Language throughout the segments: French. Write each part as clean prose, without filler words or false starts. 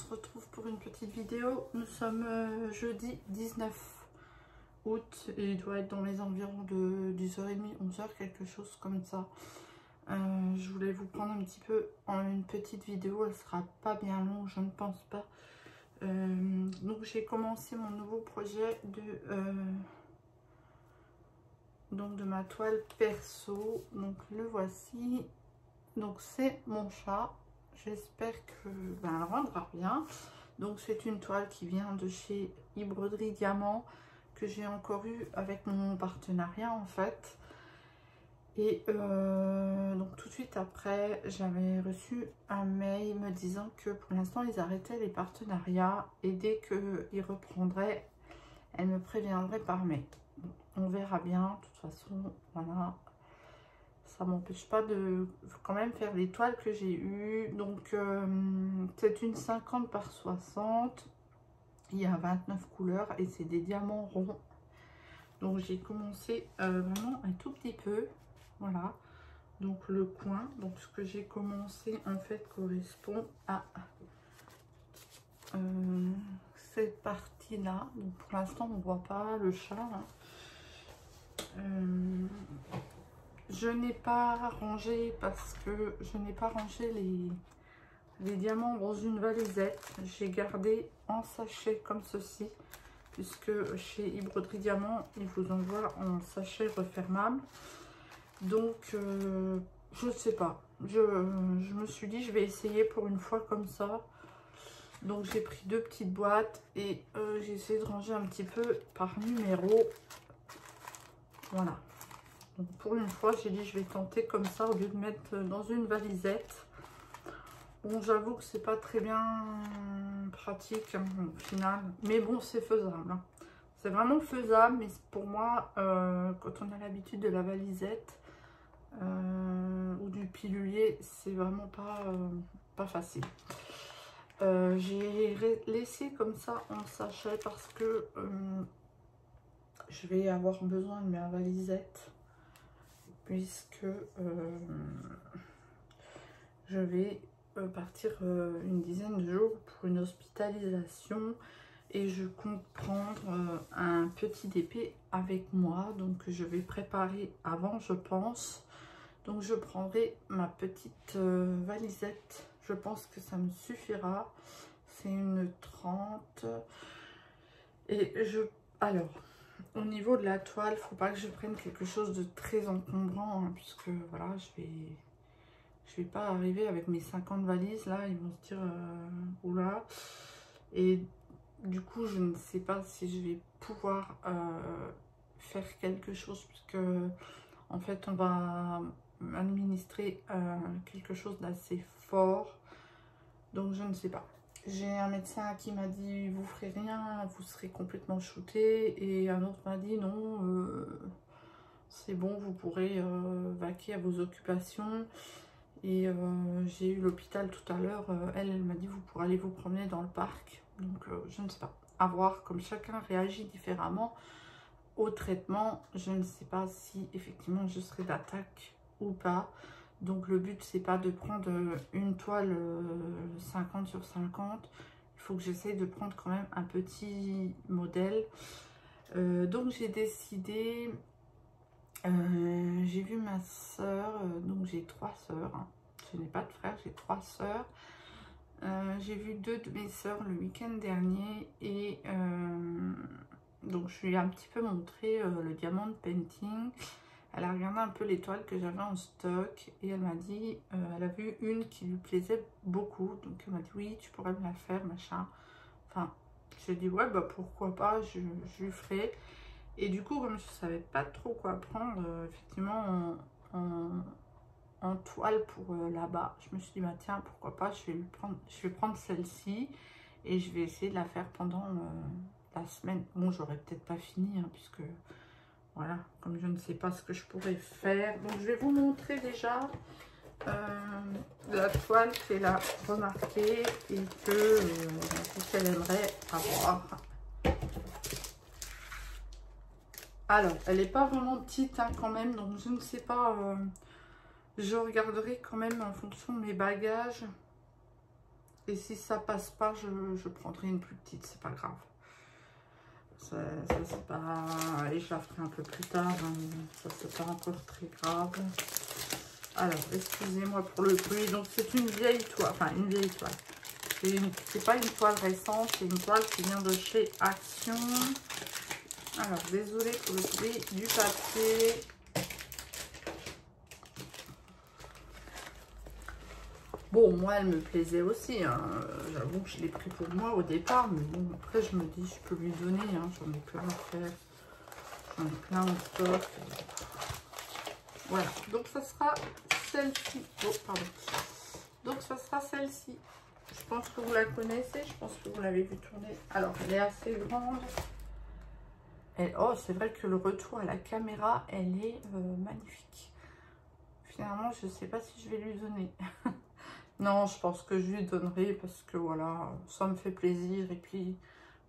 se retrouve pour une petite vidéo. Nous sommes jeudi 19 août et il doit être dans les environs de 10h30, 11h, quelque chose comme ça. Je voulais vous prendre un petit peu en une petite vidéo, elle sera pas bien longue, je ne pense pas. Donc j'ai commencé mon nouveau projet de ma toile perso. Donc le voici. Donc c'est mon chat. J'espère que elle rendra bien. Donc c'est une toile qui vient de chez e-Broderie Diamant, que j'ai encore eu avec mon partenariat en fait. Et donc tout de suite après, j'avais reçu un mail me disant que pour l'instant ils arrêtaient les partenariats et dès qu'ils reprendraient, elle me préviendrait par mail. On verra bien, de toute façon, voilà. Ça m'empêche pas de quand même faire les toiles que j'ai eues. Donc c'est une 50 par 60. Il y a 29 couleurs et c'est des diamants ronds. Donc j'ai commencé vraiment un tout petit peu. Voilà. Donc le coin. Donc ce que j'ai commencé en fait correspond à cette partie là. Donc pour l'instant on ne voit pas le chat. Hein. Je n'ai pas rangé parce que je n'ai pas rangé les diamants dans une valisette. J'ai gardé en sachet comme ceci, puisque chez e-Broderie Diamant, ils vous envoient en sachet refermable. Donc, je ne sais pas. Je me suis dit, je vais essayer pour une fois comme ça. Donc, j'ai pris 2 petites boîtes et j'ai essayé de ranger un petit peu par numéro. Voilà. Donc pour une fois, j'ai dit je vais tenter comme ça au lieu de mettre dans une valisette. Bon, j'avoue que c'est pas très bien pratique hein, au final, mais bon, c'est faisable. Hein. C'est vraiment faisable, mais pour moi, quand on a l'habitude de la valisette ou du pilulier, c'est vraiment pas facile. J'ai laissé comme ça en sachet parce que je vais avoir besoin de ma valisette. Puisque je vais partir une dizaine de jours pour une hospitalisation et je compte prendre un petit DP avec moi. Donc je vais préparer avant, je pense. Donc je prendrai ma petite valisette. Je pense que ça me suffira. C'est une 30. Et alors... Au niveau de la toile, faut pas que je prenne quelque chose de très encombrant, hein, puisque voilà, je vais pas arriver avec mes 50 valises là, ils vont se dire oula. Et du coup, je ne sais pas si je vais pouvoir faire quelque chose, puisque en fait, on va administrer quelque chose d'assez fort, donc je ne sais pas. J'ai un médecin qui m'a dit vous ferez rien, vous serez complètement shooté, et un autre m'a dit non, c'est bon, vous pourrez vaquer à vos occupations. Et j'ai eu l'hôpital tout à l'heure, elle m'a dit vous pourrez aller vous promener dans le parc. Donc je ne sais pas, à voir, comme chacun réagit différemment au traitement. Je ne sais pas si effectivement je serai d'attaque ou pas. Donc le but c'est pas de prendre une toile 50 sur 50. Il faut que j'essaye de prendre quand même un petit modèle. Donc j'ai décidé, j'ai vu ma soeur, donc j'ai 3 soeurs. Hein. Je n'ai pas de frère, j'ai 3 soeurs. J'ai vu 2 de mes soeurs le week-end dernier et donc je lui ai un petit peu montré le diamond painting. Elle a regardé un peu les toiles que j'avais en stock et elle m'a dit, elle a vu une qui lui plaisait beaucoup. Donc elle m'a dit oui, tu pourrais me la faire, machin. Enfin, j'ai dit ouais, bah pourquoi pas, je lui ferai. Et du coup, comme je savais pas trop quoi prendre, effectivement, en toile pour là-bas, je me suis dit bah tiens, pourquoi pas, je vais prendre celle-ci et je vais essayer de la faire pendant la semaine. Bon, j'aurais peut-être pas fini, hein, puisque... Voilà, comme je ne sais pas ce que je pourrais faire. Donc, je vais vous montrer déjà la toile qu'elle a remarquée et qu'elle aimerait avoir. Alors, elle n'est pas vraiment petite hein, quand même, donc je ne sais pas. Je regarderai quand même en fonction de mes bagages. Et si ça passe pas, je prendrai une plus petite, c'est pas grave. Ça c'est pas... Et je la ferai un peu plus tard, hein. Ça c'est pas encore très grave. Alors, excusez-moi pour le bruit. Donc c'est une vieille toile, enfin une vieille toile. C'est pas une toile récente, c'est une toile qui vient de chez Action. Alors, désolée pour le bruit du papier. Bon, moi, elle me plaisait aussi, hein. J'avoue que je l'ai pris pour moi au départ, mais bon, après, je me dis, je peux lui donner, hein. J'en ai plein à faire. J'en ai plein en stock. Voilà, donc ça sera celle-ci. Oh, pardon. Donc, ça sera celle-ci. Je pense que vous la connaissez, je pense que vous l'avez vu tourner. Alors, elle est assez grande. Oh, c'est vrai que le retour à la caméra, elle est magnifique. Finalement, je ne sais pas si je vais lui donner. Non, je pense que je lui donnerai parce que voilà, ça me fait plaisir. Et puis,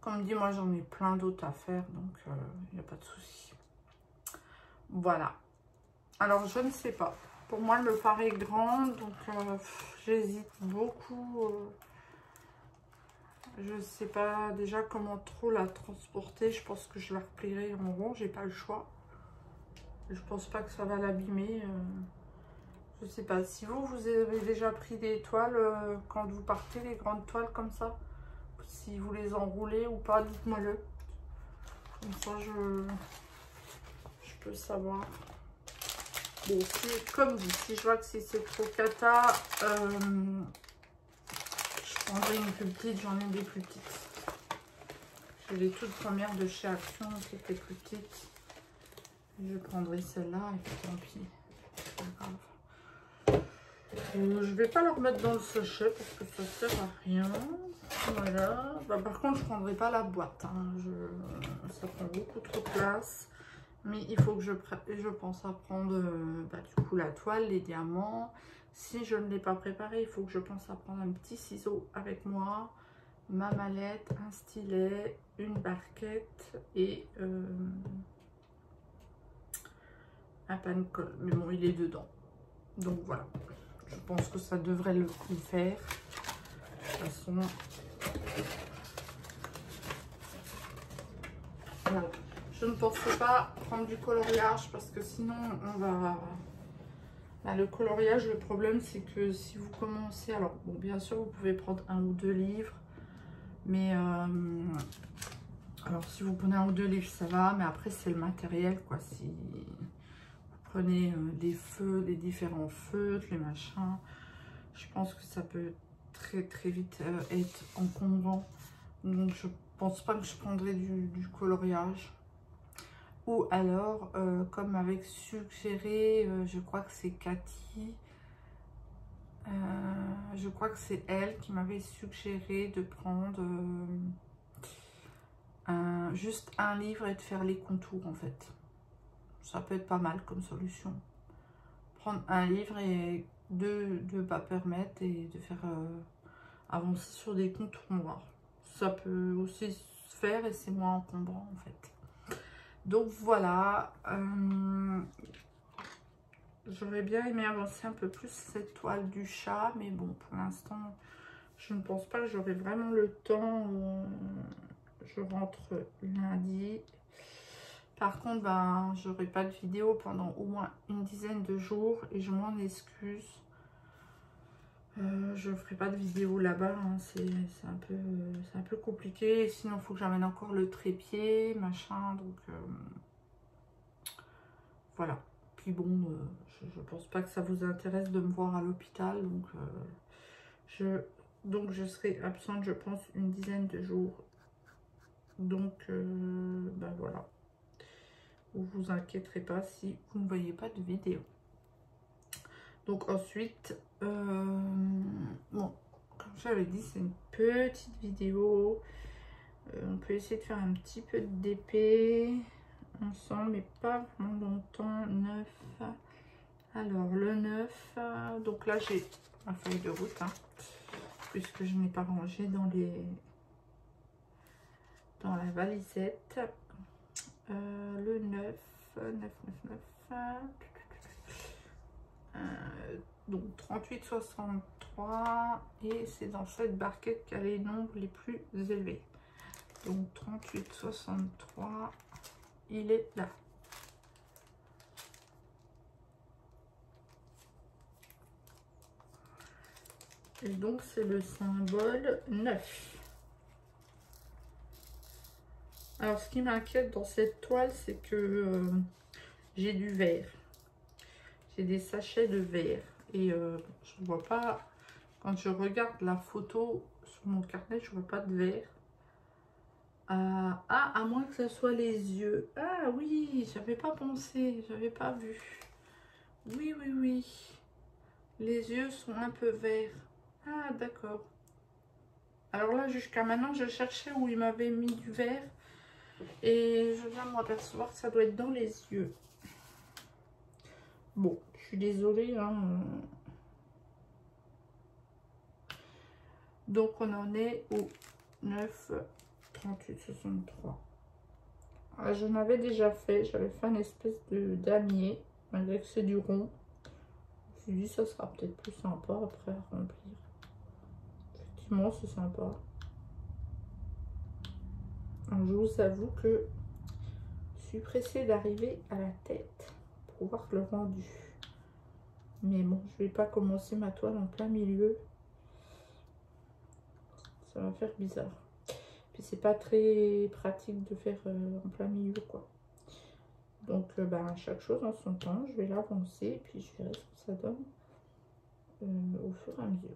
comme dit, moi, j'en ai plein d'autres à faire, donc il n'y a pas de souci. Voilà. Alors, je ne sais pas. Pour moi, elle me paraît grande, donc j'hésite beaucoup. Je ne sais pas déjà comment trop la transporter. Je pense que je la replierai en rond, j'ai pas le choix. Je pense pas que ça va l'abîmer. Je sais pas, si vous avez déjà pris des toiles quand vous partez, les grandes toiles comme ça, si vous les enroulez ou pas, dites-moi le. Comme ça, je peux savoir. Bon, comme dit, si je vois que si c'est trop cata, je prendrai une plus petite, j'en ai des plus petites. J'ai les toutes premières de chez Action qui étaient plus petites. Je prendrai celle-là et puis tant pis, c'est pas grave. Je vais pas leur mettre dans le sachet parce que ça sert à rien. Voilà. Bah, par contre, je prendrai pas la boîte, hein. Ça prend beaucoup trop de place. Mais il faut que je pense à prendre du coup la toile, les diamants. Si je ne l'ai pas préparé, il faut que je pense à prendre un petit ciseau avec moi, ma mallette, un stylet, une barquette et un pan-colle. Mais bon, il est dedans. Donc voilà. Je pense que ça devrait le faire. De toute façon, voilà. Je ne pensais pas prendre du coloriage parce que sinon on va... Bah, le coloriage, le problème c'est que si vous commencez... Alors bon, bien sûr vous pouvez prendre 1 ou 2 livres. Mais alors si vous prenez 1 ou 2 livres ça va. Mais après c'est le matériel quoi. Si vous prenez des feux, des différents feutres, les machins... Je pense que ça peut très vite être encombrant. Donc je pense pas que je prendrai du coloriage. Ou alors, comme avec suggéré, je crois que c'est Cathy. Je crois que c'est elle qui m'avait suggéré de prendre juste un livre et de faire les contours en fait. Ça peut être pas mal comme solution. Prendre un livre et de pas permettre et de faire avancer sur des contours noirs. Ça peut aussi se faire et c'est moins encombrant en fait. Donc voilà, j'aurais bien aimé avancer un peu plus cette toile du chat, mais bon, pour l'instant, je ne pense pas que j'aurai vraiment le temps. Je rentre lundi. Par contre, ben, j'aurai pas de vidéo pendant au moins une dizaine de jours et je m'en excuse. Je ne ferai pas de vidéo là-bas, hein. C'est un peu compliqué. Sinon, il faut que j'amène encore le trépied, machin, donc voilà. Puis bon, je pense pas que ça vous intéresse de me voir à l'hôpital, donc je serai absente, je pense, une dizaine de jours. Donc, ben voilà. Vous vous inquiéterez pas si vous ne voyez pas de vidéo. Donc ensuite, bon, comme j'avais dit, c'est une petite vidéo. On peut essayer de faire un petit peu d'épée ensemble, mais pas vraiment longtemps. 9. Alors, le 9, donc là, j'ai ma feuille de route, hein, puisque je n'ai pas rangé dans la valisette. Le 9, 9, 9, 9. Donc 38, 63, 63 et c'est dans cette barquette qu'il y a les nombres les plus élevés. Donc 38, 63, il est là. Et donc c'est le symbole 9. Alors ce qui m'inquiète dans cette toile, c'est que j'ai du verre. J'ai des sachets de verre. Et je ne vois pas, quand je regarde la photo sur mon carnet, je ne vois pas de verre. Ah, à moins que ce soit les yeux. Ah oui, j'avais pas pensé, j'avais pas vu. Oui, oui, oui. Les yeux sont un peu verts. Ah, d'accord. Alors là, jusqu'à maintenant, je cherchais où il m'avait mis du vert. Et je viens de m'apercevoir que ça doit être dans les yeux. Bon, je suis désolée. Hein. Donc, on en est au 9, 38, 63. Alors, je l'avais déjà fait. J'avais fait une espèce de damier, malgré que c'est du rond. Je me suis dit, ça sera peut-être plus sympa après à remplir. Effectivement, c'est sympa. Alors, je vous avoue que je suis pressée d'arriver à la tête pour voir le rendu. Mais bon, je vais pas commencer ma toile en plein milieu. Ça va faire bizarre. Puis c'est pas très pratique de faire en plein milieu, quoi. Donc, chaque chose en son temps, je vais l'avancer, puis je verrai ce que ça donne au fur et à mesure.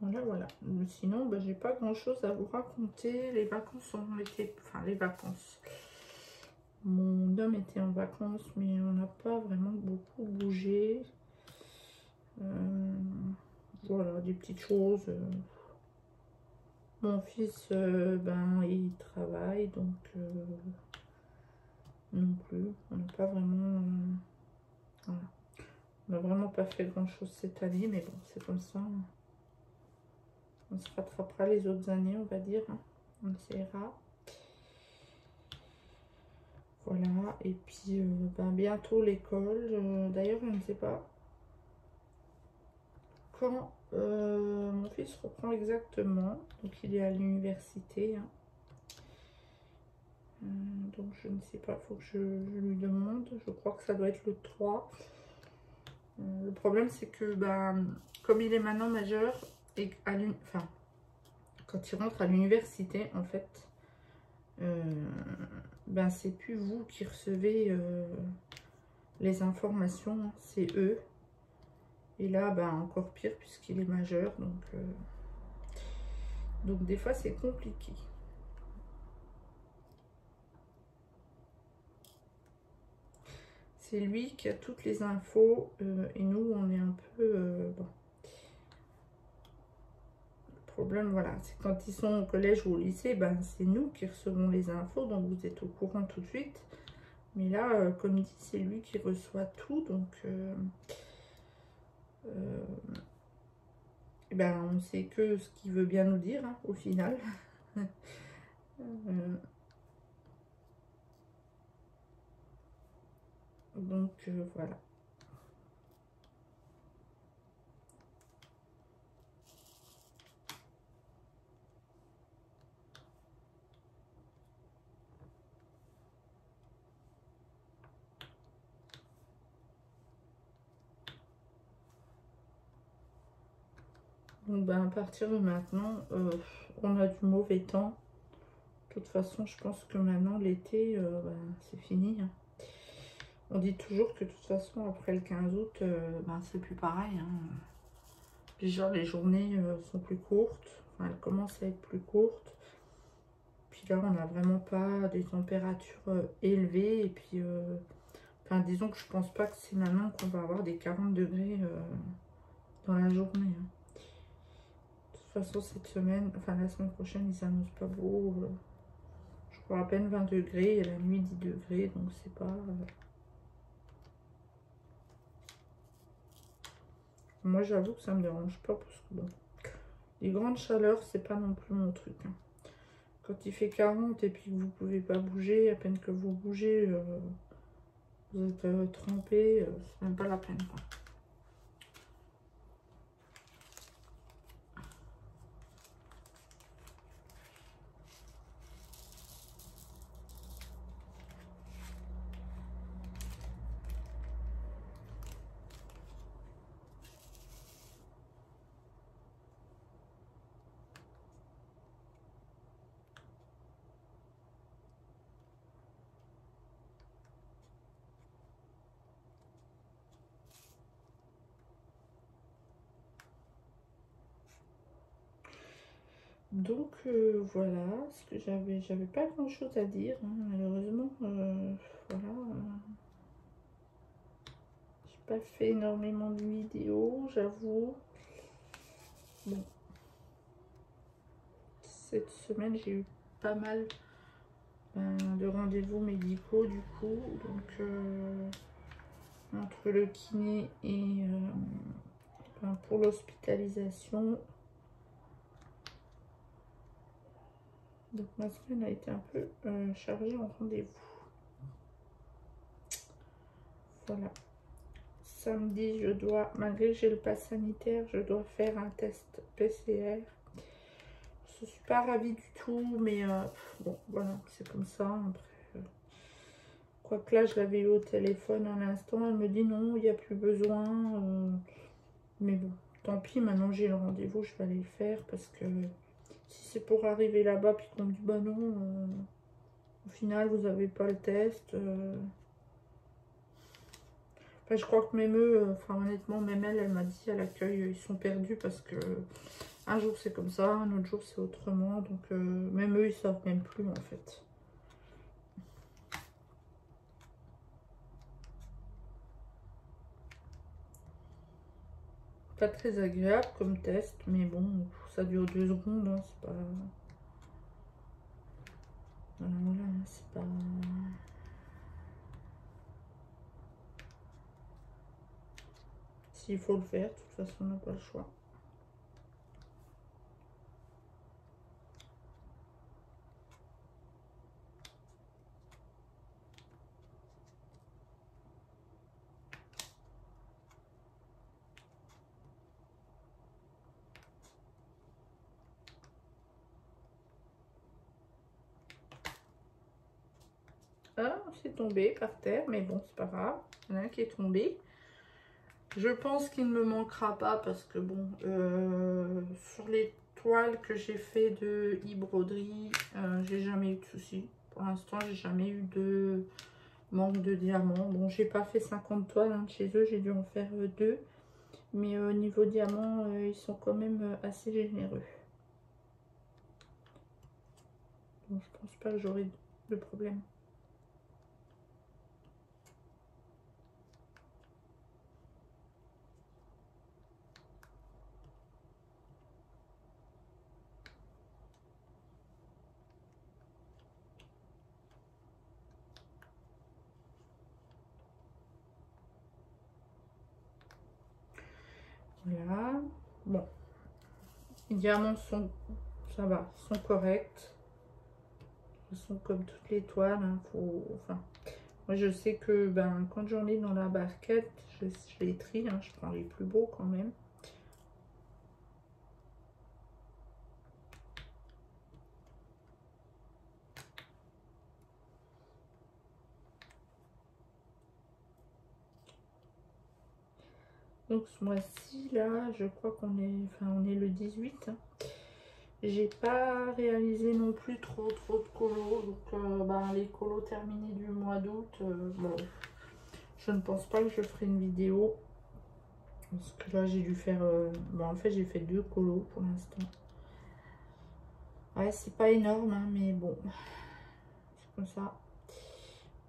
Voilà, voilà. Sinon, j'ai pas grand chose à vous raconter. Les vacances ont été... Enfin, les vacances. Mon homme était en vacances, mais on n'a pas vraiment beaucoup bougé. Voilà, des petites choses. Mon fils, il travaille, donc non plus. On n'a pas vraiment... voilà. On n'a vraiment pas fait grand chose cette année, mais bon, c'est comme ça. On se rattrapera les autres années, on va dire. Hein. On essaiera. Voilà, et puis bientôt l'école. D'ailleurs, je ne sais pas quand mon fils reprend exactement. Donc, il est à l'université. Hein. Donc, je ne sais pas, il faut que je lui demande. Je crois que ça doit être le 3. Le problème, c'est que comme il est maintenant majeur, et quand il rentre à l'université, en fait, c'est plus vous qui recevez les informations, hein, c'est eux. Et là, encore pire puisqu'il est majeur, donc des fois c'est compliqué. C'est lui qui a toutes les infos et nous on est un peu bon. Le problème, voilà, c'est quand ils sont au collège ou au lycée, c'est nous qui recevons les infos, donc vous êtes au courant tout de suite. Mais là, comme dit, c'est lui qui reçoit tout, donc on sait que ce qu'il veut bien nous dire, hein, au final. Donc voilà. Donc à partir de maintenant, on a du mauvais temps. De toute façon, je pense que maintenant, l'été, c'est fini. Hein. On dit toujours que de toute façon, après le 15 août, c'est plus pareil. Hein. Puis genre, les journées sont plus courtes. Enfin, elles commencent à être plus courtes. Puis là, on n'a vraiment pas des températures élevées. Et puis, disons que je pense pas que c'est maintenant qu'on va avoir des 40 degrés dans la journée. Hein. De toute façon, cette semaine, la semaine prochaine, ils annoncent pas beau. Je crois à peine 20 degrés et la nuit 10 degrés, donc c'est pas... Moi, j'avoue que ça me dérange pas parce que bon, les grandes chaleurs, c'est pas non plus mon truc. Hein. Quand il fait 40 et puis que vous pouvez pas bouger, à peine que vous bougez, vous êtes trempé, c'est même pas la peine, quoi. Donc voilà, ce que j'avais pas grand chose à dire, hein, malheureusement. Voilà, j'ai pas fait énormément de vidéos, j'avoue. Bon, cette semaine j'ai eu pas mal de rendez-vous médicaux du coup, donc entre le kiné et pour l'hospitalisation. Donc ma semaine a été un peu chargée en rendez-vous. Voilà. Samedi, je dois, malgré que j'ai le pass sanitaire, je dois faire un test PCR. Je suis pas ravie du tout, mais bon, voilà, c'est comme ça. Après, quoique là, je l'avais eu au téléphone à l'instant, elle me dit non, il n'y a plus besoin. Mais bon, tant pis, maintenant j'ai le rendez-vous, je vais aller le faire parce que si c'est pour arriver là-bas puis qu'on me dit bah non, au final vous n'avez pas le test. Enfin, je crois que même eux, enfin honnêtement, même elle m'a dit à l'accueil, ils sont perdus parce que un jour c'est comme ça, un autre jour c'est autrement. Donc même eux, ils savent même plus en fait. Pas très agréable comme test, mais bon, ça dure 2 secondes, hein, c'est pas... Voilà, c'est pas... S'il faut le faire, de toute façon, on n'a pas le choix. Ah, c'est tombé par terre, mais bon, c'est pas grave. Il y en a un qui est tombé. Je pense qu'il ne me manquera pas parce que bon, sur les toiles que j'ai fait de e-broderie, j'ai jamais eu de soucis. Pour l'instant, j'ai jamais eu de manque de diamants. Bon, j'ai pas fait 50 toiles hein, de chez eux, j'ai dû en faire 2. Mais au niveau diamant, ils sont quand même assez généreux. Donc je pense pas que j'aurai de problème. Voilà. Bon. Les diamants sont, ça va, sont corrects. Ils sont comme toutes les toiles. Hein, enfin, moi je sais que ben, quand j'en ai dans la barquette, je les trie. Hein, je prends les plus beaux quand même. Donc ce mois-ci là, je crois qu'on est, enfin on est le 18. Hein. J'ai pas réalisé non plus trop de colos. Donc ben, les colos terminés du mois d'août, bon, je ne pense pas que je ferai une vidéo. Parce que là j'ai dû faire, ben, en fait j'ai fait 2 colos pour l'instant. Ouais, c'est pas énorme, hein, mais bon, c'est comme ça.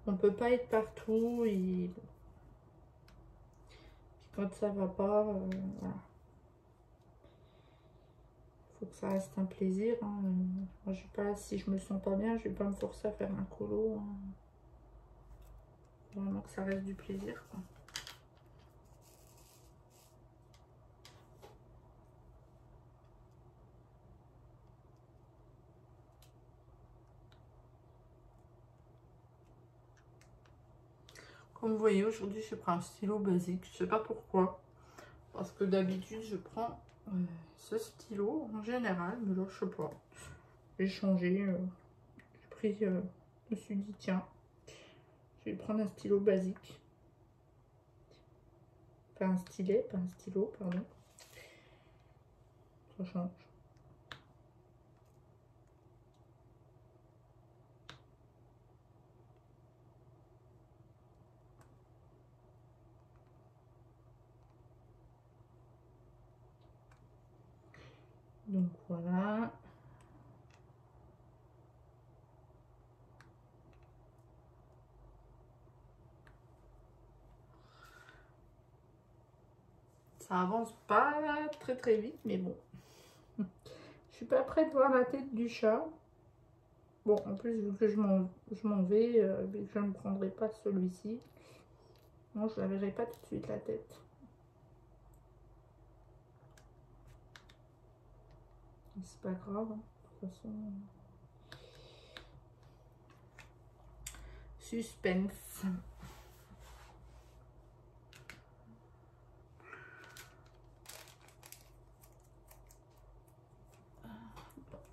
On peut pas être partout et bon. Quand ça va pas, voilà. Faut que ça reste un plaisir. Hein. Moi, je vais pas, si je me sens pas bien, je vais pas me forcer à faire un colo. Hein. Faut vraiment que ça reste du plaisir, quoi. Comme vous voyez, aujourd'hui, j'ai pris un stylo basique. Je sais pas pourquoi. Parce que d'habitude, je prends ce stylo en général. Mais là, je sais pas. J'ai changé. J'ai pris... je me suis dit, tiens, je vais prendre un stylo basique. Pas un stylet, pas un stylo, pardon. Ça change. Donc voilà. Ça avance pas très vite, mais bon. Je suis pas prête de voir la tête du chat. Bon, en plus, vu que je m'en vais, vu que je ne prendrai pas celui-ci. Non, je la verrai pas tout de suite la tête. C'est pas grave, hein. De toute façon. Suspense.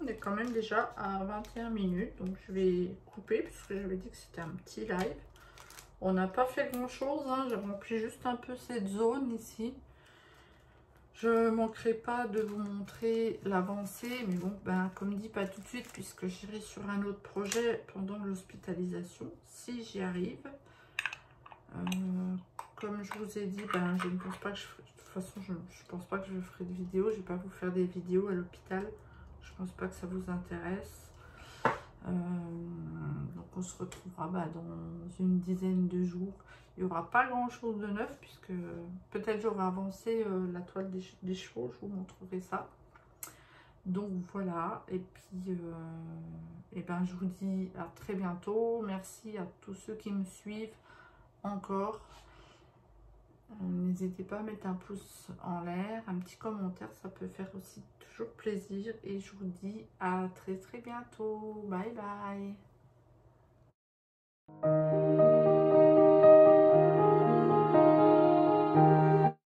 On est quand même déjà à 21 minutes, donc je vais couper puisque j'avais dit que c'était un petit live. On n'a pas fait grand chose, hein. J'ai rempli juste un peu cette zone ici. Je ne manquerai pas de vous montrer l'avancée, mais bon, ben, comme dit, pas tout de suite puisque j'irai sur un autre projet pendant l'hospitalisation, si j'y arrive. Comme je vous ai dit, ben, je ne pense pas que je ferai, de toute façon, je pense pas que je ferai de vidéos. Je ne vais pas vous faire des vidéos à l'hôpital. Je pense pas que ça vous intéresse. Donc on se retrouvera dans une dizaine de jours. Il n'y aura pas grand chose de neuf puisque peut-être j'aurai avancé la toile des chevaux. Je vous montrerai ça. Donc voilà. Et puis et ben, je vous dis à très bientôt. Merci à tous ceux qui me suivent encore. N'hésitez pas à mettre un pouce en l'air, un petit commentaire, ça peut faire aussi toujours plaisir. Et je vous dis à très bientôt. Bye bye.